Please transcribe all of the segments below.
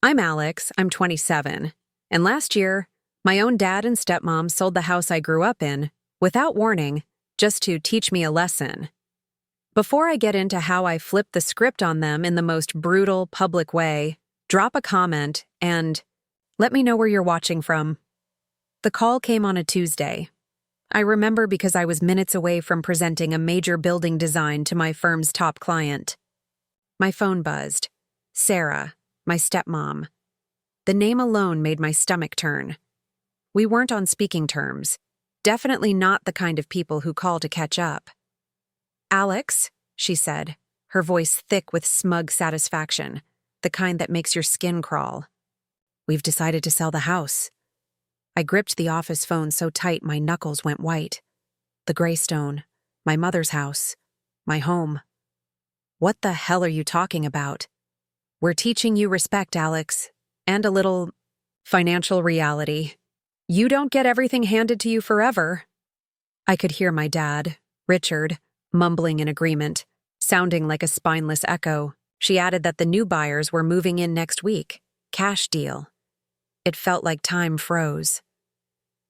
I'm Alex, I'm 27, and last year, my own dad and stepmom sold the house I grew up in, without warning, just to teach me a lesson. Before I get into how I flipped the script on them in the most brutal, public way, drop a comment and let me know where you're watching from. The call came on a Tuesday. I remember because I was minutes away from presenting a major building design to my firm's top client. My phone buzzed. Sarah, my stepmom. The name alone made my stomach turn. We weren't on speaking terms. Definitely not the kind of people who call to catch up. Alex, she said, her voice thick with smug satisfaction, the kind that makes your skin crawl. We've decided to sell the house. I gripped the office phone so tight my knuckles went white. The Greystone, my mother's house, my home. What the hell are you talking about? We're teaching you respect, Alex, and a little financial reality. You don't get everything handed to you forever. I could hear my dad, Richard, mumbling in agreement, sounding like a spineless echo. She added that the new buyers were moving in next week. Cash deal. It felt like time froze.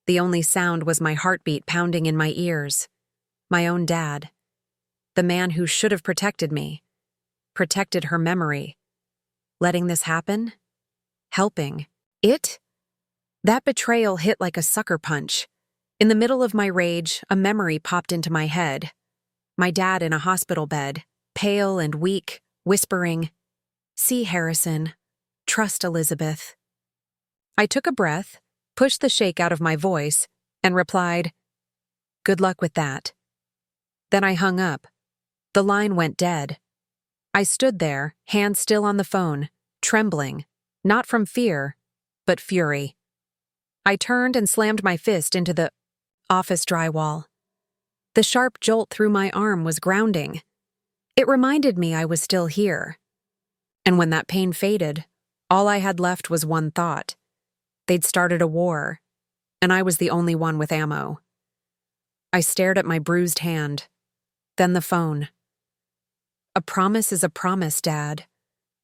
The only sound was my heartbeat pounding in my ears. My own dad. The man who should have protected me. Protected her memory. Letting this happen? Helping. It? That betrayal hit like a sucker punch. In the middle of my rage, a memory popped into my head. My dad in a hospital bed, pale and weak, whispering, "See Harrison. Trust Elizabeth." I took a breath, pushed the shake out of my voice, and replied, "Good luck with that." Then I hung up. The line went dead. I stood there, hand still on the phone, trembling, not from fear, but fury. I turned and slammed my fist into the office drywall. The sharp jolt through my arm was grounding. It reminded me I was still here. And when that pain faded, all I had left was one thought. They'd started a war, and I was the only one with ammo. I stared at my bruised hand, then the phone. "A promise is a promise, Dad,"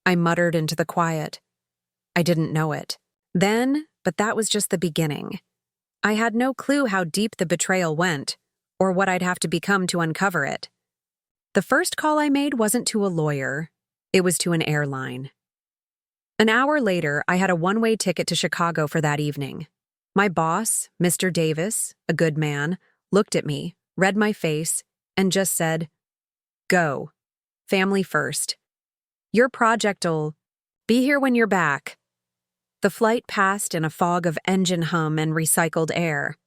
I muttered into the quiet. I didn't know it then, but that was just the beginning. I had no clue how deep the betrayal went, or what I'd have to become to uncover it. The first call I made wasn't to a lawyer, it was to an airline. An hour later, I had a one-way ticket to Chicago for that evening. My boss, Mr. Davis, a good man, looked at me, read my face, and just said, "Go. Family first. Your project'll be here when you're back." The flight passed in a fog of engine hum and recycled air.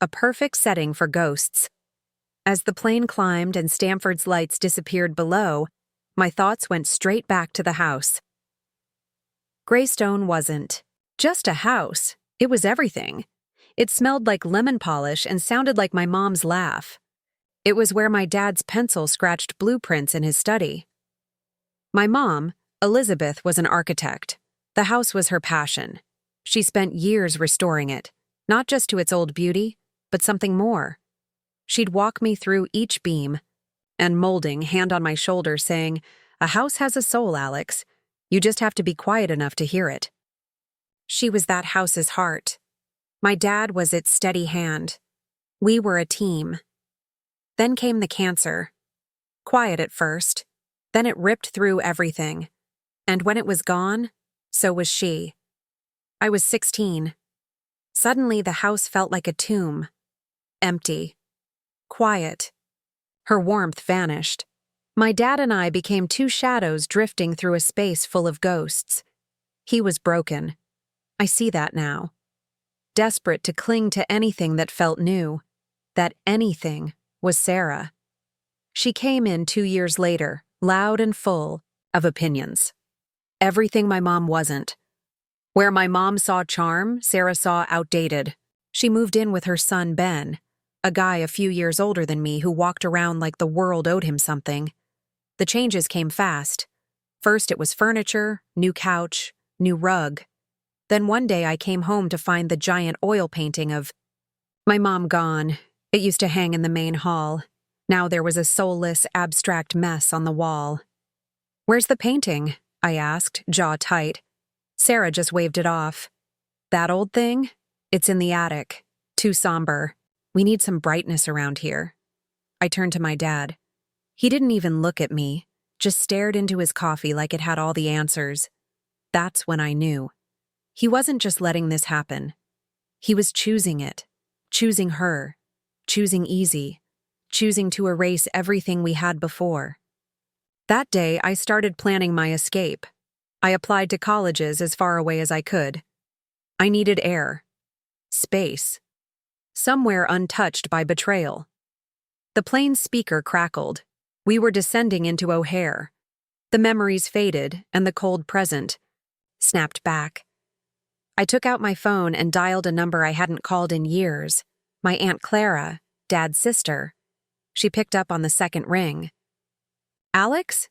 A perfect setting for ghosts. As the plane climbed and Stamford's lights disappeared below, my thoughts went straight back to the house. Greystone wasn't just a house, it was everything. It smelled like lemon polish and sounded like my mom's laugh. It was where my dad's pencil scratched blueprints in his study. My mom, Elizabeth, was an architect. The house was her passion. She spent years restoring it, not just to its old beauty, but something more. She'd walk me through each beam, and molding, hand on my shoulder, saying, "A house has a soul, Alex. You just have to be quiet enough to hear it." She was that house's heart. My dad was its steady hand. We were a team. Then came the cancer. Quiet at first, then it ripped through everything. And when it was gone, so was she. I was 16. Suddenly the house felt like a tomb. Empty. Quiet. Her warmth vanished. My dad and I became two shadows drifting through a space full of ghosts. He was broken. I see that now. Desperate to cling to anything that felt new. That anything was Sarah. She came in 2 years later, loud and full of opinions. Everything my mom wasn't. Where my mom saw charm, Sarah saw outdated. She moved in with her son, Ben, a guy a few years older than me who walked around like the world owed him something. The changes came fast. First it was furniture, new couch, new rug. Then one day I came home to find the giant oil painting of my mom gone. It used to hang in the main hall. Now there was a soulless, abstract mess on the wall. "Where's the painting?" I asked, jaw tight. Sarah just waved it off. That old thing? It's in the attic. Too somber. We need some brightness around here. I turned to my dad. He didn't even look at me, just stared into his coffee like it had all the answers. That's when I knew. He wasn't just letting this happen. He was choosing it. Choosing her. Choosing easy. Choosing to erase everything we had before. That day, I started planning my escape. I applied to colleges as far away as I could. I needed air. Space. Somewhere untouched by betrayal. The plane's speaker crackled. We were descending into O'Hare. The memories faded, and the cold present snapped back. I took out my phone and dialed a number I hadn't called in years. My Aunt Clara, Dad's sister. She picked up on the second ring. Alex?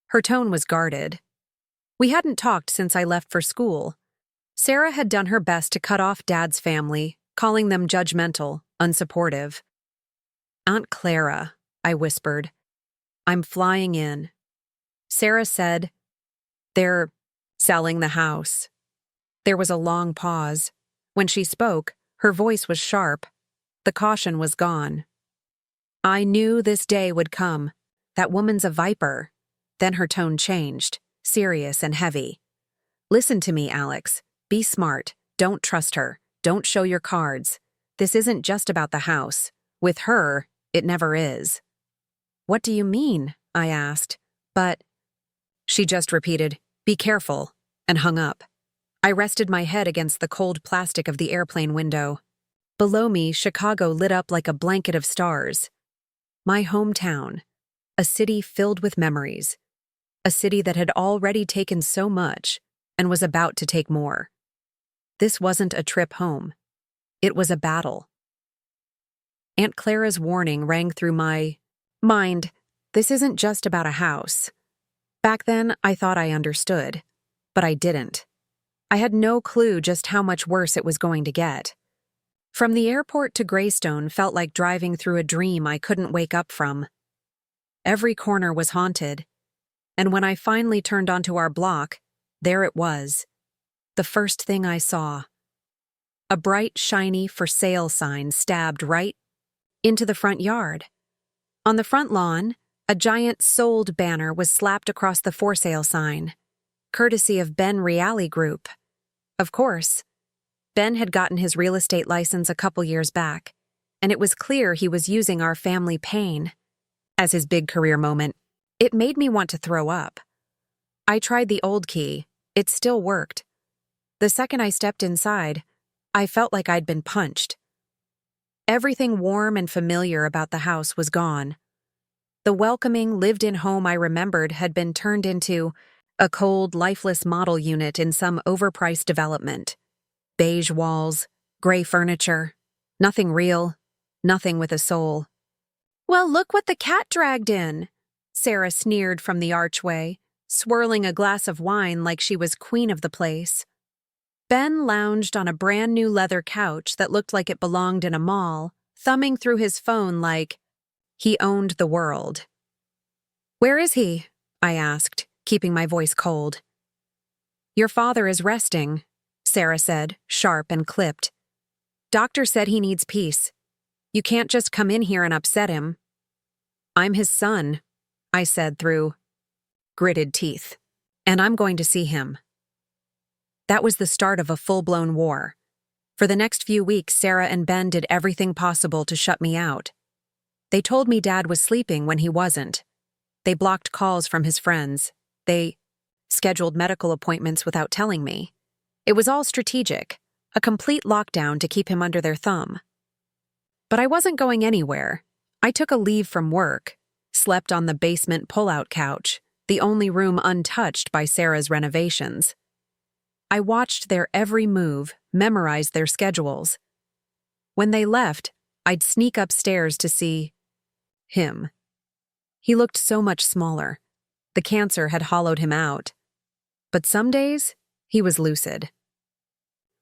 Her tone was guarded. We hadn't talked since I left for school. Sarah had done her best to cut off Dad's family, calling them judgmental, unsupportive. Aunt Clara, I whispered. I'm flying in. Sarah said, They're selling the house. There was a long pause. When she spoke, her voice was sharp. The caution was gone. I knew this day would come. That woman's a viper. Then her tone changed, serious and heavy. Listen to me, Alex. Be smart. Don't trust her. Don't show your cards. This isn't just about the house. With her, it never is. What do you mean? I asked. But she just repeated, Be careful, and hung up. I rested my head against the cold plastic of the airplane window. Below me, Chicago lit up like a blanket of stars. My hometown, a city filled with memories, a city that had already taken so much and was about to take more. This wasn't a trip home. It was a battle. Aunt Clara's warning rang through my mind. This isn't just about a house. Back then, I thought I understood, but I didn't. I had no clue just how much worse it was going to get. From the airport to Greystone felt like driving through a dream I couldn't wake up from. Every corner was haunted, and when I finally turned onto our block, there it was. The first thing I saw. A bright, shiny for sale sign stabbed right into the front yard. On the front lawn, a giant sold banner was slapped across the for sale sign, courtesy of Ben Reale Group. Of course, Ben had gotten his real estate license a couple years back, and it was clear he was using our family pain as his big career moment. It made me want to throw up. I tried the old key. It still worked. The second I stepped inside, I felt like I'd been punched. Everything warm and familiar about the house was gone. The welcoming, lived-in home I remembered had been turned into a cold, lifeless model unit in some overpriced development. Beige walls, gray furniture, nothing real, nothing with a soul. Well, look what the cat dragged in, Sarah sneered from the archway, swirling a glass of wine like she was queen of the place. Ben lounged on a brand-new leather couch that looked like it belonged in a mall, thumbing through his phone like he owned the world. Where is he? I asked, keeping my voice cold. Your father is resting, Sarah said, sharp and clipped. Doctor said he needs peace. You can't just come in here and upset him. I'm his son, I said through gritted teeth, and I'm going to see him. That was the start of a full-blown war. For the next few weeks, Sarah and Ben did everything possible to shut me out. They told me Dad was sleeping when he wasn't. They blocked calls from his friends. They scheduled medical appointments without telling me. It was all strategic, a complete lockdown to keep him under their thumb. But I wasn't going anywhere. I took a leave from work, slept on the basement pull-out couch, the only room untouched by Sarah's renovations. I watched their every move, memorized their schedules. When they left, I'd sneak upstairs to see him. He looked so much smaller. The cancer had hollowed him out. But some days, he was lucid.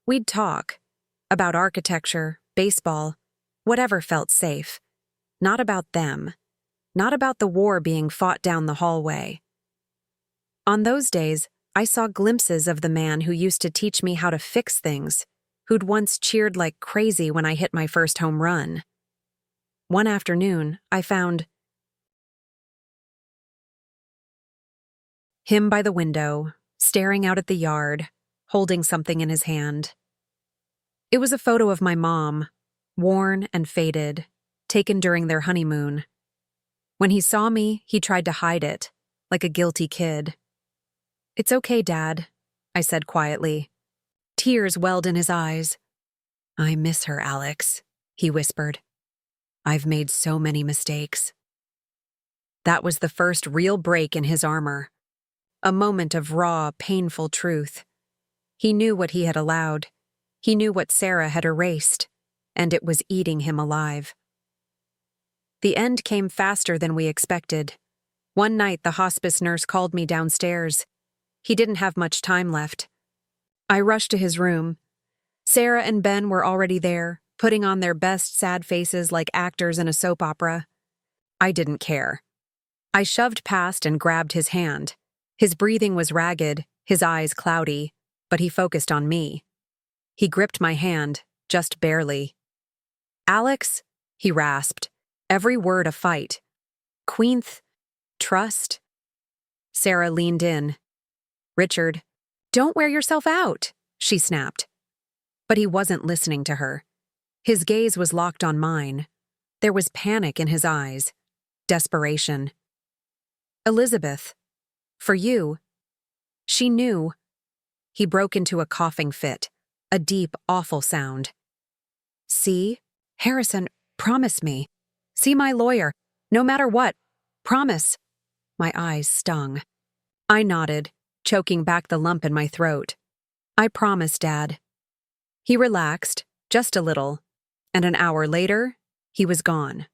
We'd talk about architecture, baseball, whatever felt safe. Not about them. Not about the war being fought down the hallway. On those days, I saw glimpses of the man who used to teach me how to fix things, who'd once cheered like crazy when I hit my first home run. One afternoon, I found him by the window, staring out at the yard, holding something in his hand. It was a photo of my mom, worn and faded, taken during their honeymoon. When he saw me, he tried to hide it, like a guilty kid. "It's okay, Dad," I said quietly. Tears welled in his eyes. "I miss her, Alex," he whispered. "I've made so many mistakes." That was the first real break in his armor. A moment of raw, painful truth. He knew what he had allowed. He knew what Sarah had erased, and it was eating him alive. The end came faster than we expected. One night, the hospice nurse called me downstairs. He didn't have much time left. I rushed to his room. Sarah and Ben were already there, putting on their best sad faces like actors in a soap opera. I didn't care. I shoved past and grabbed his hand. His breathing was ragged, his eyes cloudy, but he focused on me. He gripped my hand, just barely. "Alex," he rasped, every word a fight. "Queenth, trust." Sarah leaned in. "Richard, don't wear yourself out," she snapped. But he wasn't listening to her. His gaze was locked on mine. There was panic in his eyes, desperation. "Elizabeth, for you." She knew. He broke into a coughing fit, a deep, awful sound. "See? Harrison, promise me. See my lawyer. No matter what. Promise." My eyes stung. I nodded, choking back the lump in my throat. "I promise, Dad." He relaxed, just a little, and an hour later, he was gone.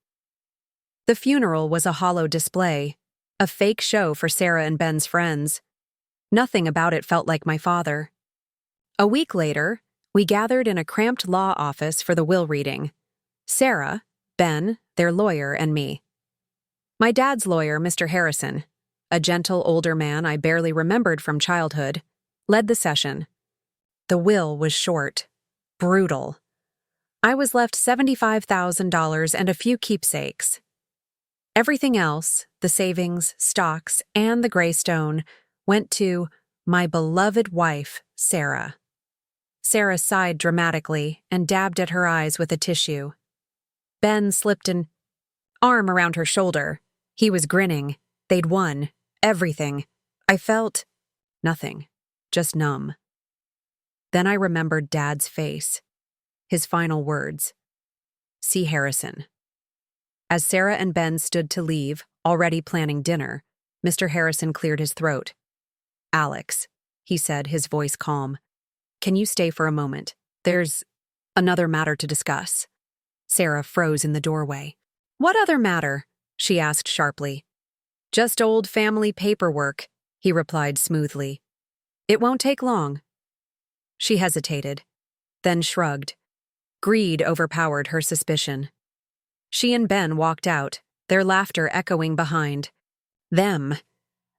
The funeral was a hollow display, a fake show for Sarah and Ben's friends. Nothing about it felt like my father. A week later, we gathered in a cramped law office for the will reading. Sarah, Ben, their lawyer, and me. My dad's lawyer, Mr. Harrison, a gentle older man I barely remembered from childhood, led the session. The will was short, brutal. I was left $75,000 and a few keepsakes. Everything else, the savings, stocks, and the gray stone, went to my beloved wife, Sarah. Sarah sighed dramatically and dabbed at her eyes with a tissue. Ben slipped an arm around her shoulder. He was grinning. They'd won. Everything. I felt nothing. Just numb. Then I remembered Dad's face. His final words. "See Harrison." As Sarah and Ben stood to leave, already planning dinner, Mr. Harrison cleared his throat. "Alex," he said, his voice calm. "Can you stay for a moment? There's another matter to discuss." Sarah froze in the doorway. "What other matter?" she asked sharply. "Just old family paperwork," he replied smoothly. "It won't take long." She hesitated, then shrugged. Greed overpowered her suspicion. She and Ben walked out, their laughter echoing behind. Them.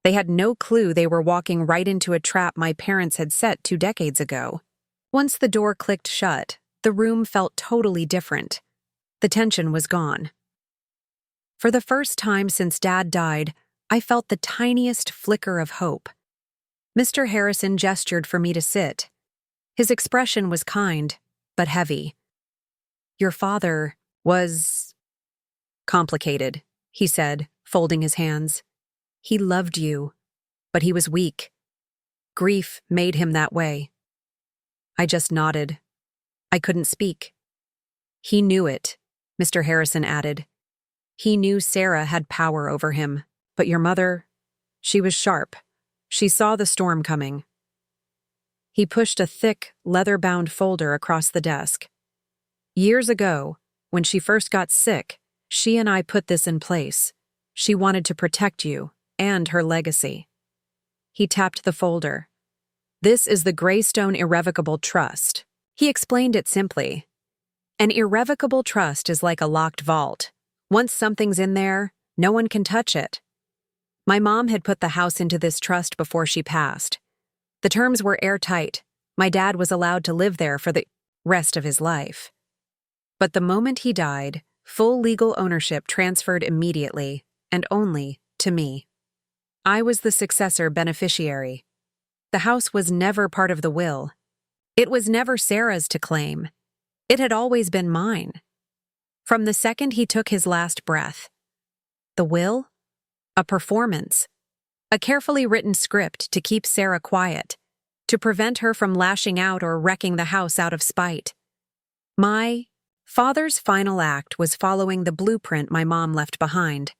They had no clue they were walking right into a trap my parents had set 2 decades ago. Once the door clicked shut, the room felt totally different. The tension was gone. For the first time since Dad died, I felt the tiniest flicker of hope. Mr. Harrison gestured for me to sit. His expression was kind, but heavy. "Your father was complicated," he said, folding his hands. "He loved you, but he was weak. Grief made him that way." I just nodded. I couldn't speak. "He knew it," Mr. Harrison added. "He knew Sarah had power over him, but your mother, she was sharp. She saw the storm coming." He pushed a thick, leather-bound folder across the desk. "Years ago, when she first got sick, she and I put this in place. She wanted to protect you and her legacy." He tapped the folder. "This is the Greystone Irrevocable Trust." He explained it simply. An irrevocable trust is like a locked vault. Once something's in there, no one can touch it. My mom had put the house into this trust before she passed. The terms were airtight. My dad was allowed to live there for the rest of his life. But the moment he died, full legal ownership transferred immediately, and only to me. I was the successor beneficiary. The house was never part of the will. It was never Sarah's to claim. It had always been mine. From the second he took his last breath. The will? A performance. A carefully written script to keep Sarah quiet, to prevent her from lashing out or wrecking the house out of spite. My father's final act was following the blueprint my mom left behind.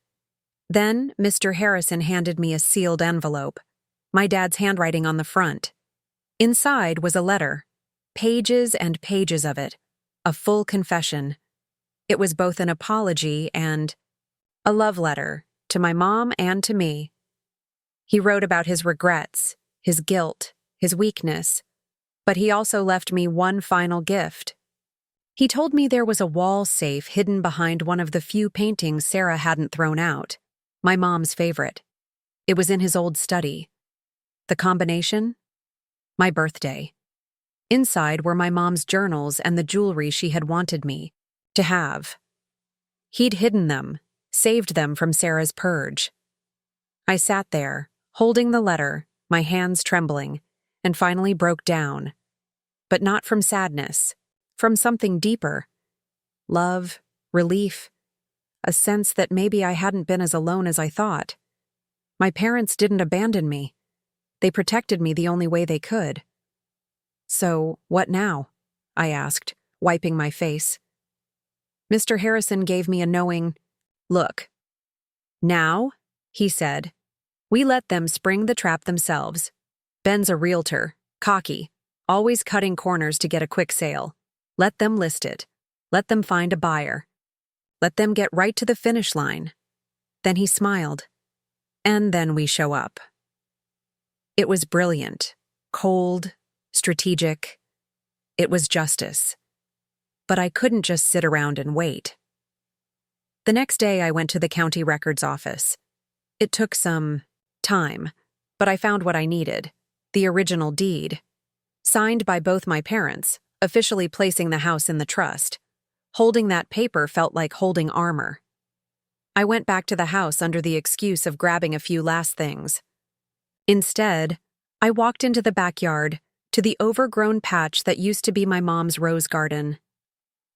Then Mr. Harrison handed me a sealed envelope, my dad's handwriting on the front. Inside was a letter, pages and pages of it, a full confession. It was both an apology and a love letter to my mom and to me. He wrote about his regrets, his guilt, his weakness, but he also left me one final gift. He told me there was a wall safe hidden behind one of the few paintings Sarah hadn't thrown out, my mom's favorite. It was in his old study. The combination? My birthday. Inside were my mom's journals and the jewelry she had wanted me to have. He'd hidden them, saved them from Sarah's purge. I sat there, holding the letter, my hands trembling, and finally broke down. But not from sadness, from something deeper. Love, relief, a sense that maybe I hadn't been as alone as I thought. My parents didn't abandon me. They protected me the only way they could. So, what now? I asked, wiping my face. Mr. Harrison gave me a knowing look. Now, he said, we let them spring the trap themselves. Ben's a realtor, cocky, always cutting corners to get a quick sale. Let them list it. Let them find a buyer. Let them get right to the finish line. Then he smiled. And then we show up. It was brilliant, cold, strategic. It was justice. But I couldn't just sit around and wait. The next day I went to the county records office. It took some time, but I found what I needed, the original deed, signed by both my parents, officially placing the house in the trust. Holding that paper felt like holding armor. I went back to the house under the excuse of grabbing a few last things. Instead, I walked into the backyard, to the overgrown patch that used to be my mom's rose garden.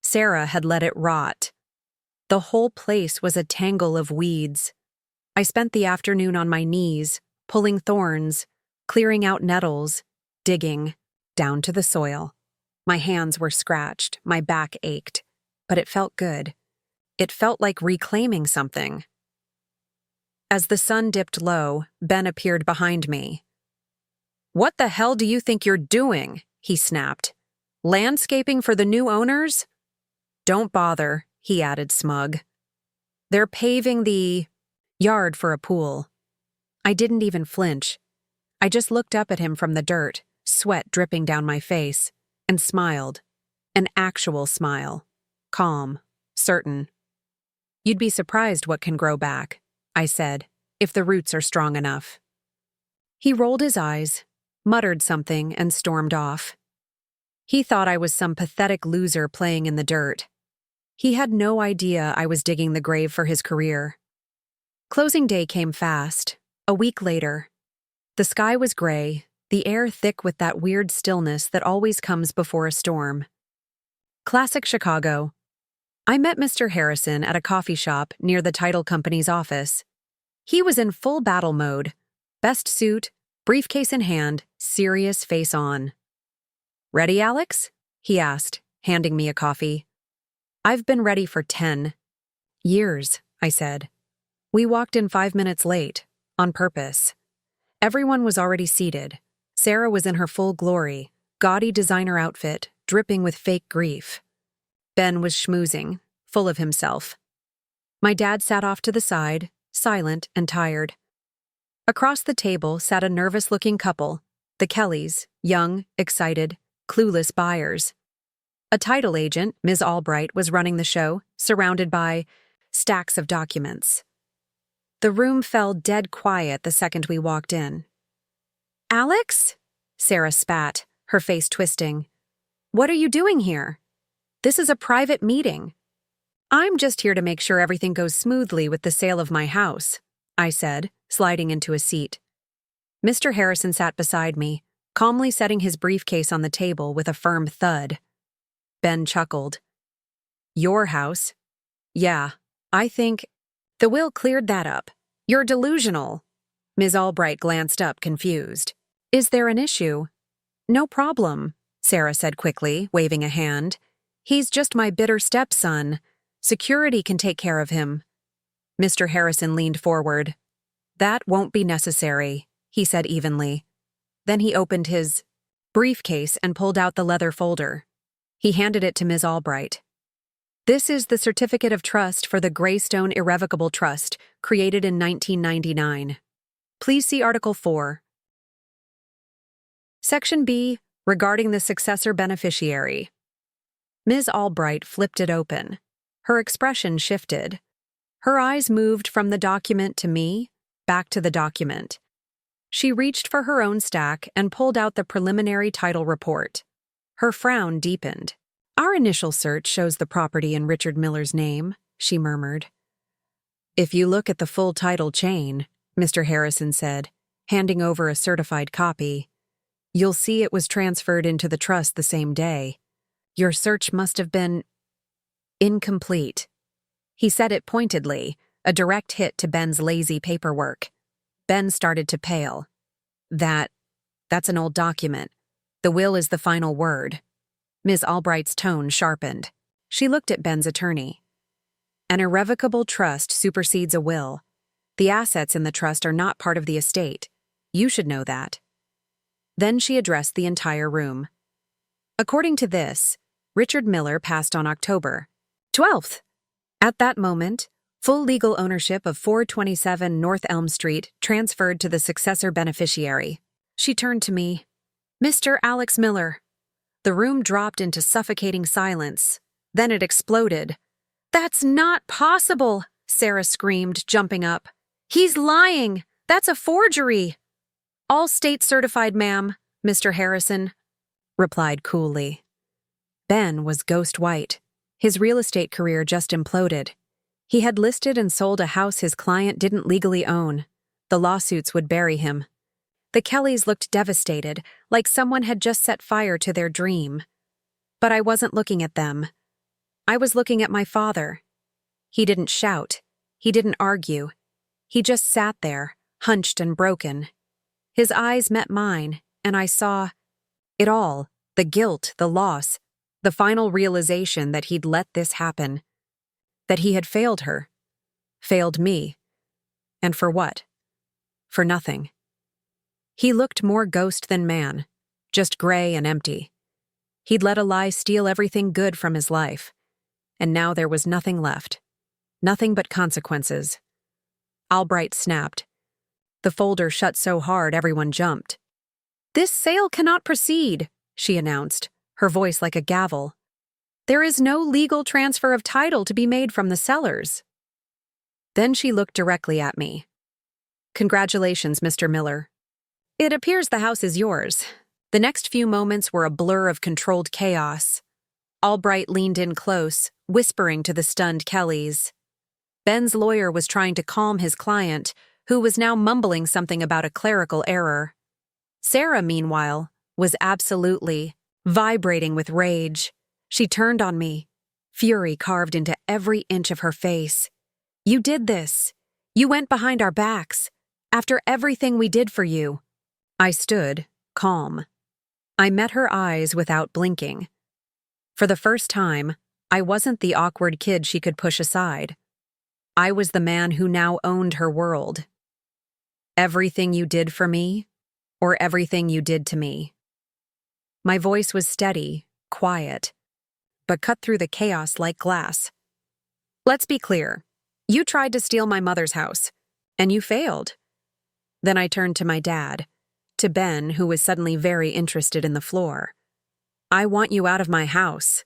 Sarah had let it rot. The whole place was a tangle of weeds. I spent the afternoon on my knees, pulling thorns, clearing out nettles, digging, down to the soil. My hands were scratched, my back ached, but it felt good. It felt like reclaiming something. As the sun dipped low, Ben appeared behind me. "What the hell do you think you're doing?" he snapped. "Landscaping for the new owners?" "Don't bother," he added smug. "They're paving the yard for a pool." I didn't even flinch. I just looked up at him from the dirt, sweat dripping down my face, and smiled. An actual smile. Calm. Certain. "You'd be surprised what can grow back," I said, "if the roots are strong enough." He rolled his eyes, muttered something, and stormed off. He thought I was some pathetic loser playing in the dirt. He had no idea I was digging the grave for his career. Closing day came fast, a week later. The sky was gray, the air thick with that weird stillness that always comes before a storm. Classic Chicago. I met Mr. Harrison at a coffee shop near the title company's office. He was in full battle mode, best suit, briefcase in hand, serious face on. "Ready, Alex?" he asked, handing me a coffee. "I've been ready for 10 years," I said. We walked in 5 minutes late, on purpose. Everyone was already seated. Sarah was in her full glory, gaudy designer outfit, dripping with fake grief. Ben was schmoozing, full of himself. My dad sat off to the side, silent and tired. Across the table sat a nervous-looking couple, the Kellys, young, excited, clueless buyers. A title agent, Ms. Albright, was running the show, surrounded by stacks of documents. The room fell dead quiet the second we walked in. "Alex?" Sarah spat, her face twisting. What are you doing here? This is a private meeting. I'm just here to make sure everything goes smoothly with the sale of my house, I said, sliding into a seat. Mr. Harrison sat beside me, calmly setting his briefcase on the table with a firm thud. Ben chuckled. Your house? Yeah, I think... The will cleared that up. You're delusional. Ms. Albright glanced up, confused. Is there an issue? No problem, Sarah said quickly, waving a hand. He's just my bitter stepson. Security can take care of him. Mr. Harrison leaned forward. That won't be necessary, he said evenly. Then he opened his briefcase and pulled out the leather folder. He handed it to Ms. Albright. This is the Certificate of Trust for the Greystone Irrevocable Trust, created in 1999. Please see Article 4. Section B, regarding the successor beneficiary. Ms. Albright flipped it open. Her expression shifted. Her eyes moved from the document to me, back to the document. She reached for her own stack and pulled out the preliminary title report. Her frown deepened. Our initial search shows the property in Richard Miller's name, she murmured. If you look at the full title chain, Mr. Harrison said, handing over a certified copy, you'll see it was transferred into the trust the same day. Your search must have been incomplete. He said it pointedly, a direct hit to Ben's lazy paperwork. Ben started to pale. That's an old document. The will is the final word. Ms. Albright's tone sharpened. She looked at Ben's attorney. An irrevocable trust supersedes a will. The assets in the trust are not part of the estate. You should know that. Then she addressed the entire room. According to this, Richard Miller passed on October 12th. At that moment, full legal ownership of 427 North Elm Street transferred to the successor beneficiary. She turned to me. Mr. Alex Miller. The room dropped into suffocating silence. Then it exploded. That's not possible, Sarah screamed, jumping up. He's lying. That's a forgery. All state certified, ma'am, Mr. Harrison replied coolly. Ben was ghost white. His real estate career just imploded. He had listed and sold a house his client didn't legally own. The lawsuits would bury him. The Kellys looked devastated, like someone had just set fire to their dream. But I wasn't looking at them. I was looking at my father. He didn't shout. He didn't argue. He just sat there, hunched and broken. His eyes met mine, and I saw it all, the guilt, the loss, the final realization that he'd let this happen. That he had failed her. Failed me. And for what? For nothing. He looked more ghost than man, just gray and empty. He'd let a lie steal everything good from his life. And now there was nothing left. Nothing but consequences. Albright snapped. The folder shut so hard everyone jumped. This sale cannot proceed, she announced, her voice like a gavel. There is no legal transfer of title to be made from the sellers. Then she looked directly at me. Congratulations, Mr. Miller. It appears the house is yours. The next few moments were a blur of controlled chaos. Albright leaned in close, whispering to the stunned Kellys. Ben's lawyer was trying to calm his client, who was now mumbling something about a clerical error. Sarah, meanwhile, was absolutely vibrating with rage. She turned on me, fury carved into every inch of her face. You did this. You went behind our backs. After everything we did for you. I stood, calm. I met her eyes without blinking. For the first time, I wasn't the awkward kid she could push aside. I was the man who now owned her world. Everything you did for me, or everything you did to me. My voice was steady, quiet, but cut through the chaos like glass. Let's be clear. You tried to steal my mother's house, and you failed. Then I turned to my dad, to Ben, who was suddenly very interested in the floor. I want you out of my house.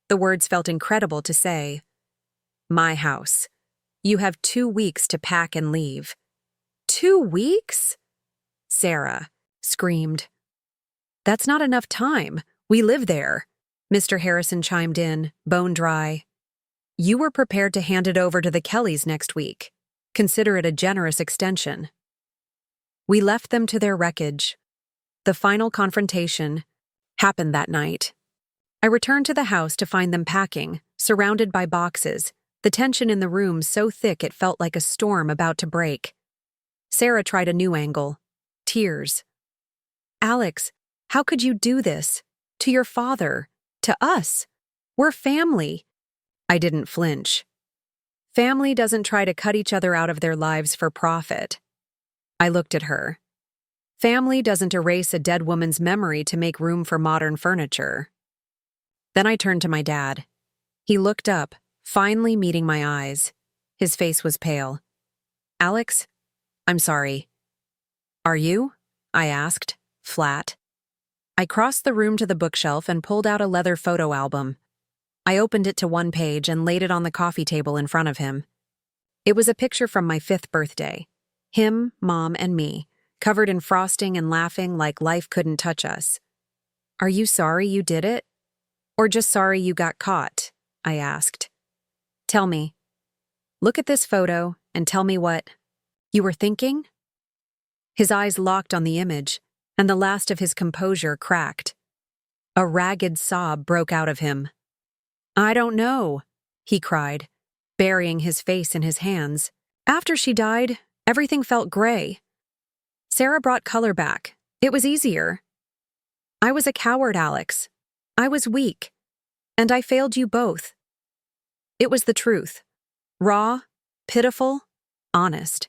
The words felt incredible to say. My house. You have 2 weeks to pack and leave. 2 weeks? Sarah screamed. That's not enough time. We live there. Mr. Harrison chimed in, bone dry. You were prepared to hand it over to the Kellys next week. Consider it a generous extension. We left them to their wreckage. The final confrontation happened that night. I returned to the house to find them packing, surrounded by boxes, the tension in the room so thick it felt like a storm about to break. Sarah tried a new angle. Tears. Alex, how could you do this? To your father? To us? We're family. I didn't flinch. Family doesn't try to cut each other out of their lives for profit. I looked at her. Family doesn't erase a dead woman's memory to make room for modern furniture. Then I turned to my dad. He looked up, finally meeting my eyes. His face was pale. Alex, I'm sorry. Are you? I asked, flat. I crossed the room to the bookshelf and pulled out a leather photo album. I opened it to one page and laid it on the coffee table in front of him. It was a picture from my 5th birthday. Him, Mom, and me, covered in frosting and laughing like life couldn't touch us. Are you sorry you did it? Or just sorry you got caught? I asked. Tell me. Look at this photo and tell me what you were thinking? His eyes locked on the image, and the last of his composure cracked. A ragged sob broke out of him. I don't know, he cried, burying his face in his hands. After she died, everything felt gray. Sarah brought color back. It was easier. I was a coward, Alex. I was weak. And I failed you both. It was the truth. Raw, pitiful, honest.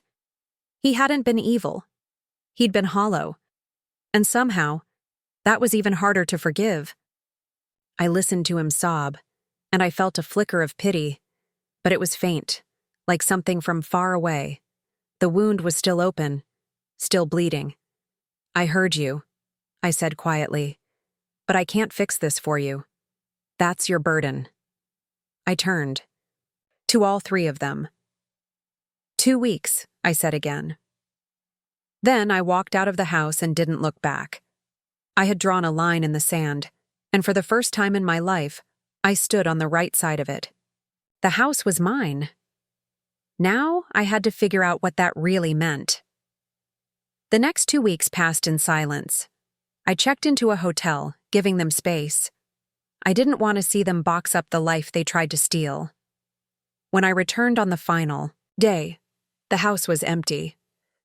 He hadn't been evil. He'd been hollow. And somehow, that was even harder to forgive. I listened to him sob, and I felt a flicker of pity, but it was faint, like something from far away. The wound was still open, still bleeding. I heard you, I said quietly, but I can't fix this for you. That's your burden. I turned. To all 3 of them. 2 weeks, I said again. Then I walked out of the house and didn't look back. I had drawn a line in the sand, and for the first time in my life, I stood on the right side of it. The house was mine. Now I had to figure out what that really meant. The next 2 weeks passed in silence. I checked into a hotel, giving them space. I didn't want to see them box up the life they tried to steal. When I returned on the final day, the house was empty.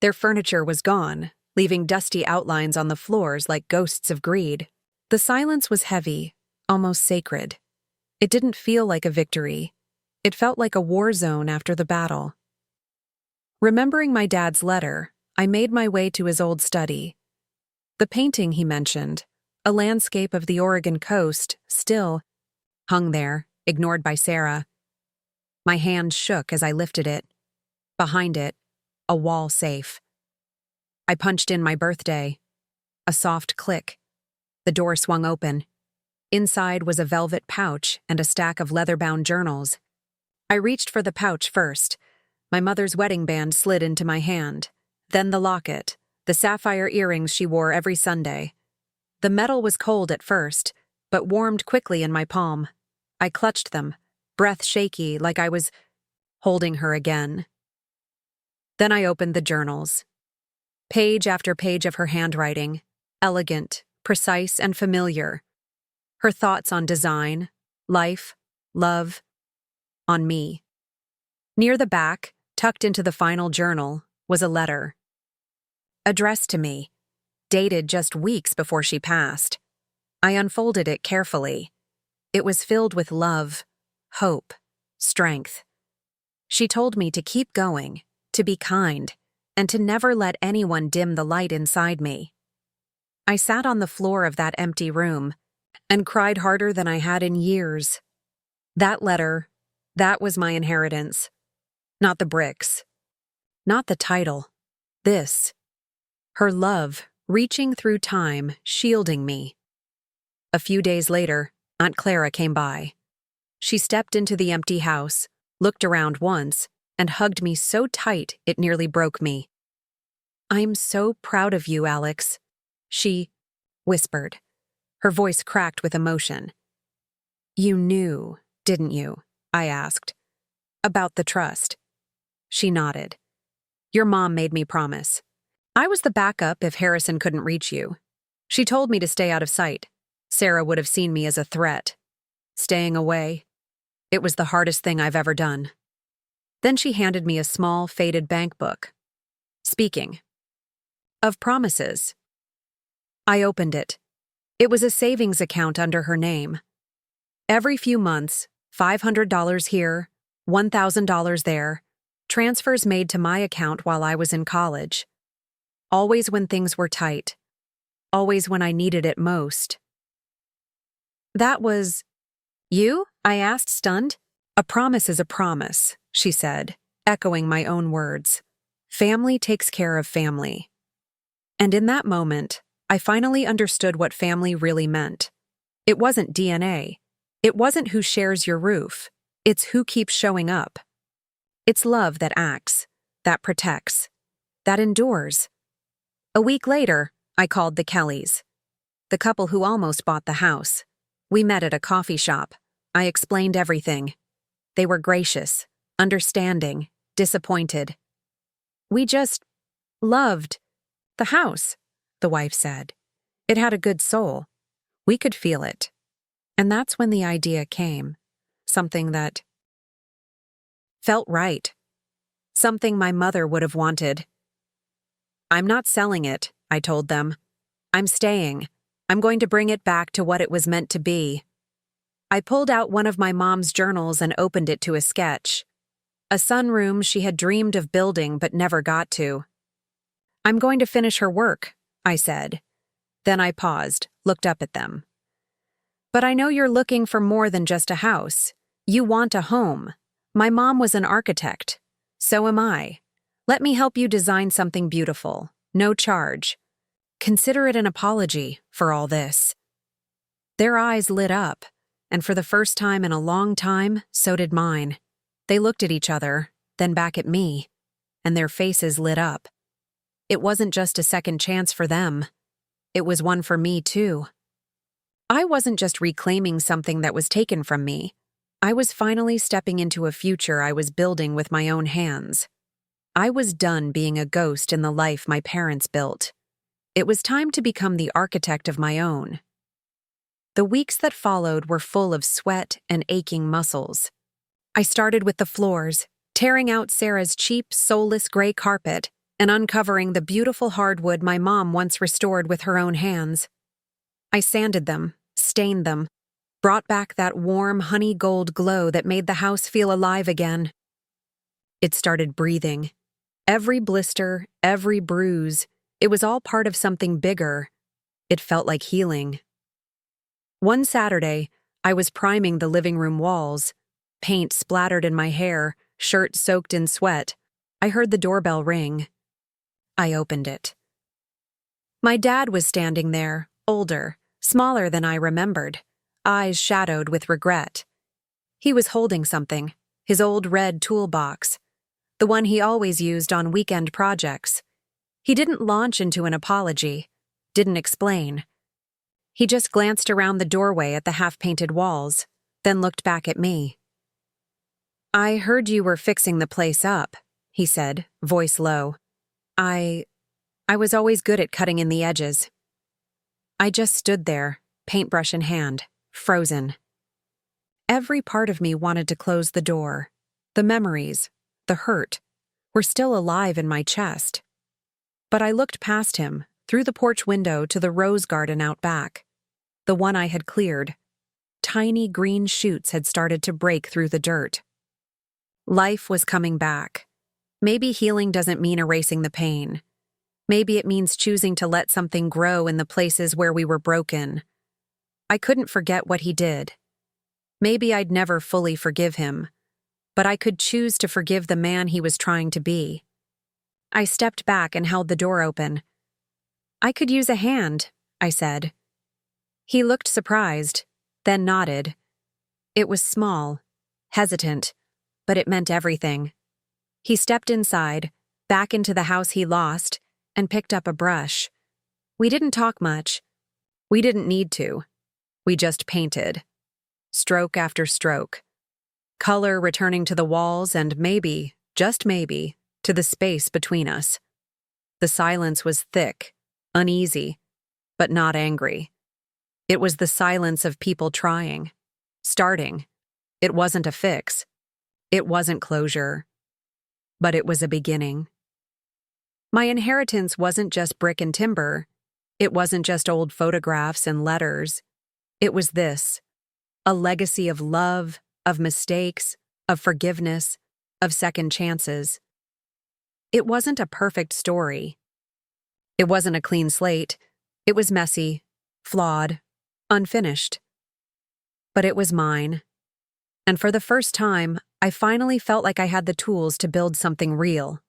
Their furniture was gone, leaving dusty outlines on the floors like ghosts of greed. The silence was heavy, almost sacred. It didn't feel like a victory. It felt like a war zone after the battle. Remembering my dad's letter, I made my way to his old study. The painting he mentioned, a landscape of the Oregon coast, still hung there, ignored by Sarah. My hand shook as I lifted it. Behind it, a wall safe. I punched in my birthday. A soft click. The door swung open. Inside was a velvet pouch and a stack of leather-bound journals. I reached for the pouch first. My mother's wedding band slid into my hand. Then the locket, the sapphire earrings she wore every Sunday. The metal was cold at first, but warmed quickly in my palm. I clutched them, breath shaky like I was holding her again. Then I opened the journals. Page after page of her handwriting, elegant, precise, and familiar. Her thoughts on design, life, love, on me. Near the back, tucked into the final journal, was a letter. Addressed to me, dated just weeks before she passed. I unfolded it carefully. It was filled with love, hope, strength. She told me to keep going, to be kind, and to never let anyone dim the light inside me. I sat on the floor of that empty room and cried harder than I had in years. That letter, that was my inheritance. Not the bricks. Not the title. This. Her love, reaching through time, shielding me. A few days later, Aunt Clara came by. She stepped into the empty house, looked around once, and hugged me so tight it nearly broke me. I'm so proud of you, Alex. She whispered. Her voice cracked with emotion. You knew, didn't you? I asked. About the trust. She nodded. Your mom made me promise. I was the backup if Harrison couldn't reach you. She told me to stay out of sight. Sarah would have seen me as a threat. Staying away. It was the hardest thing I've ever done. Then she handed me a small, faded bank book. Speaking of promises. I opened it. It was a savings account under her name. Every few months, $500 here, $1,000 there, transfers made to my account while I was in college. Always when things were tight. Always when I needed it most. That was you? I asked, stunned. A promise is a promise, she said, echoing my own words. Family takes care of family. And in that moment, I finally understood what family really meant. It wasn't DNA. It wasn't who shares your roof. It's who keeps showing up. It's love that acts, that protects, that endures. A week later, I called the Kellys, the couple who almost bought the house. We met at a coffee shop. I explained everything. They were gracious, understanding, disappointed. We just loved the house, the wife said. It had a good soul. We could feel it. And that's when the idea came. Something that felt right. Something my mother would have wanted. I'm not selling it, I told them. I'm staying. I'm going to bring it back to what it was meant to be. I pulled out one of my mom's journals and opened it to a sketch. A sunroom she had dreamed of building but never got to. I'm going to finish her work, I said. Then I paused, looked up at them. But I know you're looking for more than just a house. You want a home. My mom was an architect. So am I. Let me help you design something beautiful. No charge. Consider it an apology for all this. Their eyes lit up, and for the first time in a long time, so did mine. They looked at each other, then back at me, and their faces lit up. It wasn't just a second chance for them. It was one for me, too. I wasn't just reclaiming something that was taken from me. I was finally stepping into a future I was building with my own hands. I was done being a ghost in the life my parents built. It was time to become the architect of my own. The weeks that followed were full of sweat and aching muscles. I started with the floors, tearing out Sarah's cheap, soulless gray carpet and uncovering the beautiful hardwood my mom once restored with her own hands. I sanded them, stained them, brought back that warm honey gold glow that made the house feel alive again. It started breathing. Every blister, every bruise, it was all part of something bigger. It felt like healing. One Saturday, I was priming the living room walls. Paint splattered in my hair, shirt soaked in sweat. I heard the doorbell ring. I opened it. My dad was standing there, older, smaller than I remembered, eyes shadowed with regret. He was holding something, his old red toolbox, the one he always used on weekend projects. He didn't launch into an apology, didn't explain. He just glanced around the doorway at the half-painted walls, then looked back at me. I heard you were fixing the place up, he said, voice low. I was always good at cutting in the edges. I just stood there, paintbrush in hand, frozen. Every part of me wanted to close the door. The memories, the hurt, were still alive in my chest. But I looked past him, through the porch window to the rose garden out back, the one I had cleared. Tiny green shoots had started to break through the dirt. Life was coming back. Maybe healing doesn't mean erasing the pain. Maybe it means choosing to let something grow in the places where we were broken. I couldn't forget what he did. Maybe I'd never fully forgive him, but I could choose to forgive the man he was trying to be. I stepped back and held the door open. I could use a hand, I said. He looked surprised, then nodded. It was small, hesitant, but it meant everything. He stepped inside, back into the house he lost, and picked up a brush. We didn't talk much. We didn't need to. We just painted. Stroke after stroke. Color returning to the walls and maybe, just maybe, to the space between us. The silence was thick, uneasy, but not angry. It was the silence of people trying, starting. It wasn't a fix. It wasn't closure. But it was a beginning. My inheritance wasn't just brick and timber. It wasn't just old photographs and letters. It was this, a legacy of love, of mistakes, of forgiveness, of second chances. It wasn't a perfect story. It wasn't a clean slate. It was messy, flawed, unfinished. But it was mine. And for the first time, I finally felt like I had the tools to build something real.